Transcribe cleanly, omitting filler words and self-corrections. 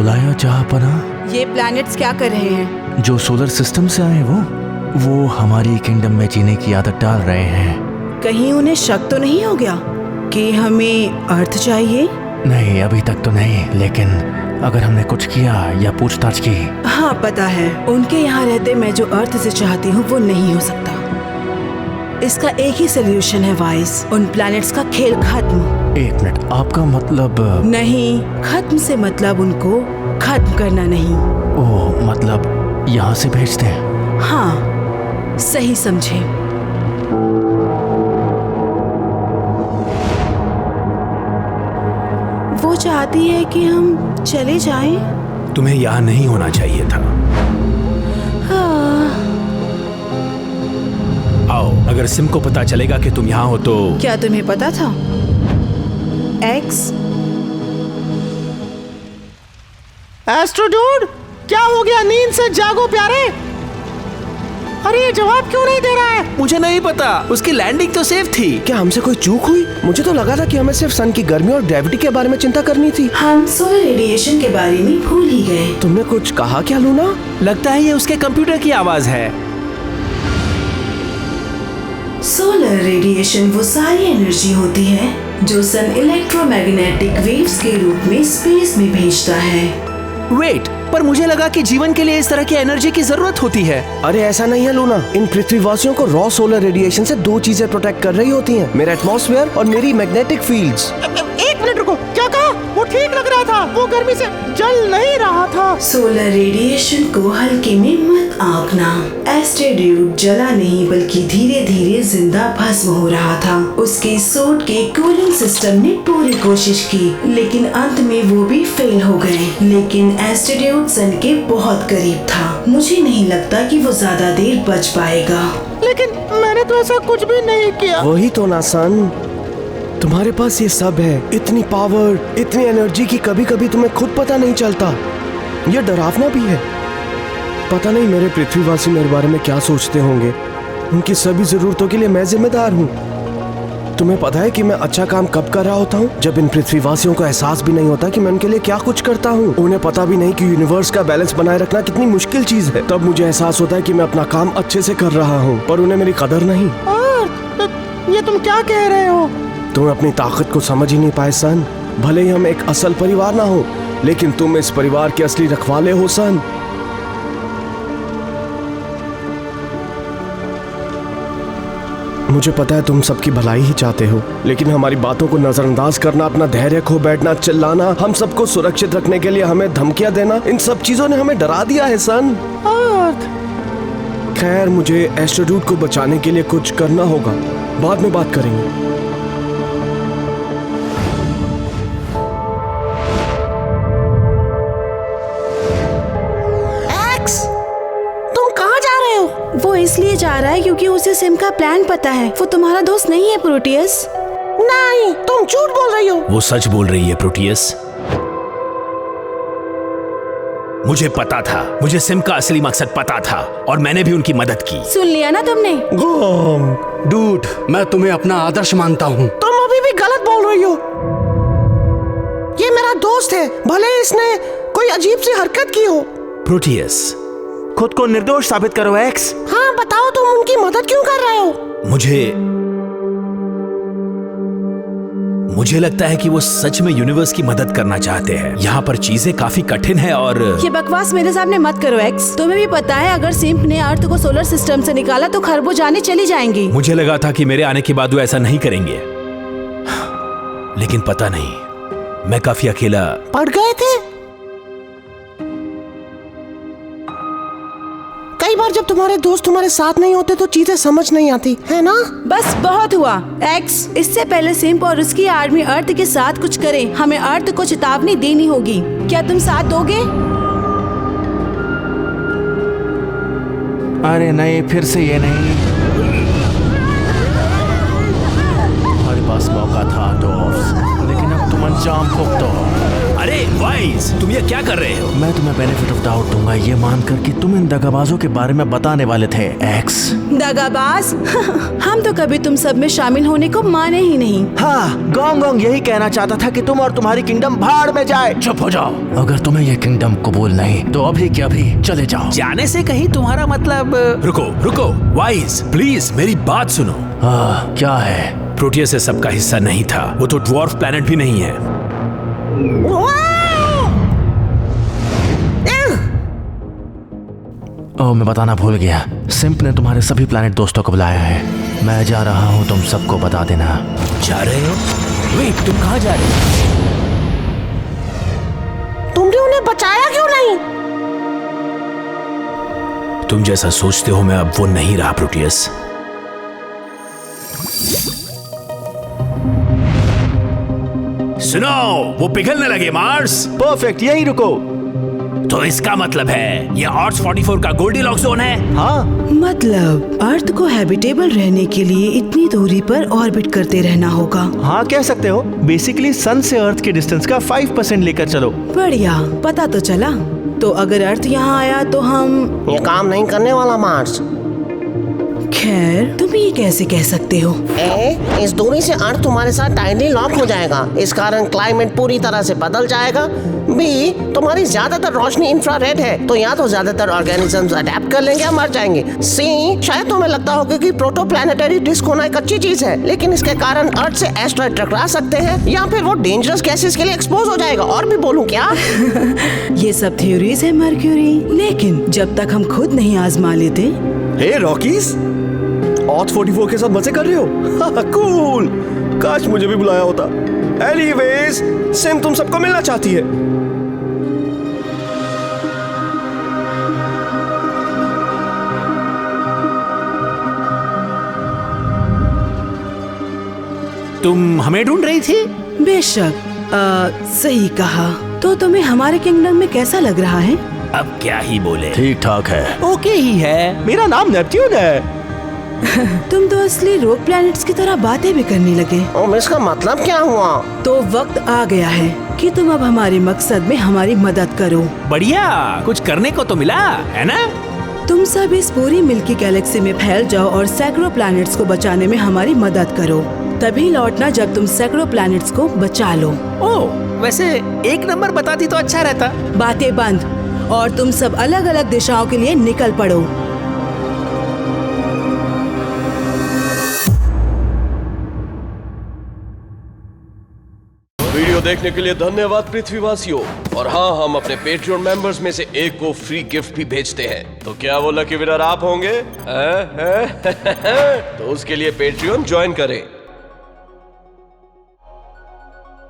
बुलाया जहांपना। ये प्लैनेट्स क्या कर रहे हैं? जो सोलर सिस्टम से आए वो हमारी किंगडम में जीने की आदत डाल रहे हैं। कहीं उन्हें शक तो नहीं हो गया कि हमें अर्थ चाहिए? नहीं, अभी तक तो नहीं, लेकिन अगर हमने कुछ किया या पूछताछ की। हाँ पता है, उनके यहाँ रहते मैं जो अर्थ से चाहती हूँ वो नहीं हो सकता। इसका एक ही सोल्यूशन है वाइस, उन प्लैनेट्स का खेल खत्म। एक मिनट, आपका मतलब? नहीं, खत्म से मतलब उनको खत्म करना नहीं। ओह, मतलब यहाँ से भेजते हैं? हाँ, सही समझे। वो चाहती है कि हम चले जाएं। तुम्हें यहाँ नहीं होना चाहिए था। हाँ। आओ, अगर सिम को पता चलेगा कि तुम यहाँ हो तो। क्या तुम्हें पता था? एक्स? एस्ट्रोडूड, क्या हो गया? नींद से जागो प्यारे। अरे ये जवाब क्यों नहीं दे रहा है? मुझे नहीं पता, उसकी लैंडिंग तो सेफ थी। क्या हमसे कोई चूक हुई? मुझे तो लगा था कि हमें सिर्फ सन की गर्मी और ग्रेविटी के बारे में चिंता करनी थी। हम सोलर रेडिएशन के बारे में भूल ही गए। तुमने कुछ कहा क्या लूना? लगता है ये उसके कंप्यूटर की आवाज है। सोलर रेडिएशन वो सारी एनर्जी होती है जो सन इलेक्ट्रोमैग्नेटिक वेव्स के रूप में स्पेस में भेजता है। वेट, पर मुझे लगा कि जीवन के लिए इस तरह की एनर्जी की जरूरत होती है। अरे ऐसा नहीं है लूना, इन पृथ्वीवासियों को रॉ सोलर रेडिएशन से दो चीजें प्रोटेक्ट कर रही होती हैं, मेरा एटमॉस्फेयर और मेरी मैग्नेटिक फील्ड्स। एक मिनट रुको, क्या कहा? वो ठीक लग रहा था, वो गर्मी से जल नहीं रहा था। सोलर रेडिएशन को हल्के में मत आंकना। एस्ट्रोड्यूड जला नहीं बल्कि धीरे धीरे जिंदा भस्म हो रहा था। उसके सूट के कूलिंग सिस्टम ने पूरी कोशिश की, लेकिन अंत में वो भी फेल हो गए। लेकिन एस्ट्रोड्यूड सन के बहुत करीब था। मुझे नहीं लगता कि वो ज्यादा देर बच पाएगा। लेकिन मैंने तो ऐसा कुछ भी नहीं किया। वही तो ना सन, तुम्हारे पास ये सब है, इतनी पावर, इतनी एनर्जी की कभी कभी तुम्हें खुद पता नहीं चलता। ये डरावना भी है। पता नहीं मेरे पृथ्वीवासी मेरे बारे में क्या सोचते होंगे। उनकी सभी जरूरतों के लिए मैं जिम्मेदार हूँ। तुम्हें पता है कि मैं अच्छा काम कब कर रहा होता हूँ? जब इन पृथ्वीवासियों को एहसास भी नहीं होता कि मैं उनके लिए क्या कुछ करता हूँ। उन्हें पता भी नहीं कि यूनिवर्स का बैलेंस बनाए रखना कितनी मुश्किल चीज है। तब मुझे एहसास होता है कि मैं अपना काम अच्छे से कर रहा हूँ, पर उन्हें मेरी कदर नहीं। ये तुम क्या कह रहे हो? तुम अपनी ताकत को समझ ही नहीं पाए सन। भले ही हम एक असल परिवार ना हो, लेकिन तुम इस परिवार के असली रखवाले हो सन। मुझे पता है तुम सबकी भलाई ही चाहते हो, लेकिन हमारी बातों को नजरअंदाज करना, अपना धैर्य खो बैठना, चिल्लाना, हम सबको सुरक्षित रखने के लिए हमें धमकियां देना, इन सब चीजों ने हमें डरा दिया है सन। खैर, मुझे एस्ट्रोड्यूड को बचाने के लिए कुछ करना होगा। बाद में बात करेंगे। वो इसलिए जा रहा है क्योंकि उसे सिम का प्लान पता है। वो तुम्हारा दोस्त नहीं है प्रोटियस। नहीं, तुम झूठ बोल रही हो। वो सच बोल रही है प्रोटियस। मुझे पता था, मुझे सिम का असली मकसद पता था और मैंने भी उनकी मदद की। सुन लिया ना तुमने? डूड, मैं तुम्हें अपना आदर्श मानता हूँ। तुम अभी भी गलत बोल रही हो। ये मेरा दोस्त है, भले इसने कोई अजीब सी हरकत की हो। प्रोटियस, खुद को निर्दोष साबित करो एक्स। हाँ बताओ, तुम उनकी मदद क्यों कर रहे हो? मुझे लगता है कि वो सच में यूनिवर्स की मदद करना चाहते हैं। यहाँ पर चीजें काफी कठिन है और ये बकवास मेरे सामने मत करो एक्स। तुम्हें भी पता है अगर सिम्प ने अर्थ को सोलर सिस्टम से निकाला तो खरबों जाने चली जाएंगी। मुझे लगा था कि मेरे आने के बाद वो ऐसा नहीं करेंगे, लेकिन पता नहीं, मैं काफी अकेला पड़ गए थे। कई बार जब तुम्हारे दोस्त तुम्हारे साथ नहीं होते तो चीजें समझ नहीं आती, है ना? बस बहुत हुआ एक्स। इससे पहले सिम्प और उसकी आर्मी अर्थ के साथ कुछ करें, हमें अर्थ को चेतावनी देनी होगी। क्या तुम साथ दोगे? अरे नहीं, फिर से ये नहीं। हमारे पास मौका था दोस्त, लेकिन अब तुम अंजाम भुगतो। अरे वाइज, तुम ये क्या कर रहे हो? मैं तुम्हें बेनिफिट ऑफ डाउट दूंगा ये मानकर कि तुम इन दगाबाजों के बारे में बताने वाले थे एक्स। दगाबाज हम तो कभी तुम सब में शामिल होने को माने ही नहीं। हाँ, गोंग गोंग यही कहना चाहता था कि तुम और तुम्हारी किंगडम भाड़ में जाए। चुप हो जाओ। अगर तुम्हें ये किंगडम कबूल नहीं तो अभी के अभी चले जाओ। जाने से कहीं तुम्हारा मतलब? रुको रुको वाइज, प्लीज मेरी बात सुनो। क्या है? प्रोटियस सबका हिस्सा नहीं था, वो तो ड्वार्फ प्लैनेट भी नहीं है। ओह, मैं बताना भूल गया, सिम्प ने तुम्हारे सभी प्लैनेट दोस्तों को बुलाया है। मैं जा रहा हूँ, तुम सबको बता देना। जा रहे हो? वेट, तुम कहाँ जा रहे हो? तुमने उन्हें बचाया क्यों नहीं? तुम जैसा सोचते हो मैं अब वो नहीं रहा प्रोटियस। सुनो, वो पिघलने लगे मार्स। परफेक्ट, यही रुको। तो इसका मतलब है ये आर्ट्स 44 का गोल्डीलॉक्स जोन है। हाँ, मतलब अर्थ को हैबिटेबल रहने के लिए इतनी दूरी पर ऑर्बिट करते रहना होगा। हाँ कह सकते हो। बेसिकली सन से अर्थ के डिस्टेंस का 5% लेकर चलो। बढ़िया, पता तो चला। तो अगर अर्थ यहाँ आया तो हम ये काम नहीं करने वाला मार्स। खैर, तुम ये कैसे कह सकते हो? इस दूरी से अर्थ तुम्हारे साथ टाइटली लॉक हो जाएगा। इस कारण क्लाइमेट पूरी तरह से बदल जाएगा। बी, तुम्हारी ज्यादातर रोशनी इंफ्रारेड है, तो या तो ज्यादातर ऑर्गेनिजम्स अडेप्ट कर लेंगे या मर जाएंगे। सी, शायद तुम्हें लगता होगा कि प्रोटोप्लैनेटरी डिस्क होना एक अच्छी चीज है, लेकिन इसके कारण अर्थ से एस्ट्रॉइड टकरा सकते हैं या फिर वो डेंजरस गैसेस के लिए एक्सपोज हो जाएगा। और भी बोलूं क्या? ये सब थ्योरीज है मर्क्यूरी, लेकिन जब तक हम खुद नहीं आजमा लेते। हे रॉकीज, ऑथ 44 के साथ मजे कर रहे हो? कूल, काश मुझे भी बुलाया होता। एनीवेज, सिम तुम सबको मिलना चाहती है। तुम हमें ढूंढ रही थी? बेशक, सही कहा। तो तुम्हें हमारे किंगडम में कैसा लग रहा है? अब क्या ही बोले। ठीक ठाक है। ओके ही है। मेरा नाम नेपट्यून है। तुम तो असली रॉक प्लैनेट्स की तरह बातें भी करने लगे। इसका मतलब क्या हुआ? तो वक्त आ गया है कि तुम अब हमारे मकसद में हमारी मदद करो। बढ़िया, कुछ करने को तो मिला है ना? तुम सब इस पूरी मिल्की गैलेक्सी में फैल जाओ और सैकड़ों प्लैनेट्स को बचाने में हमारी मदद करो। तभी लौटना जब तुम सैकड़ों प्लैनेट्स को बचा लो। ओह, वैसे एक नंबर बताती तो अच्छा रहता। बातें बंद और तुम सब अलग अलग दिशाओं के लिए निकल पड़ो। वीडियो देखने के लिए धन्यवाद पृथ्वीवासियों। और हाँ, हम अपने पेट्रियन मेंबर्स में से एक को फ्री गिफ्ट भी भेजते हैं। तो क्या वो लकी विनर आप होंगे? तो उसके लिए पेट्रियन ज्वाइन करें।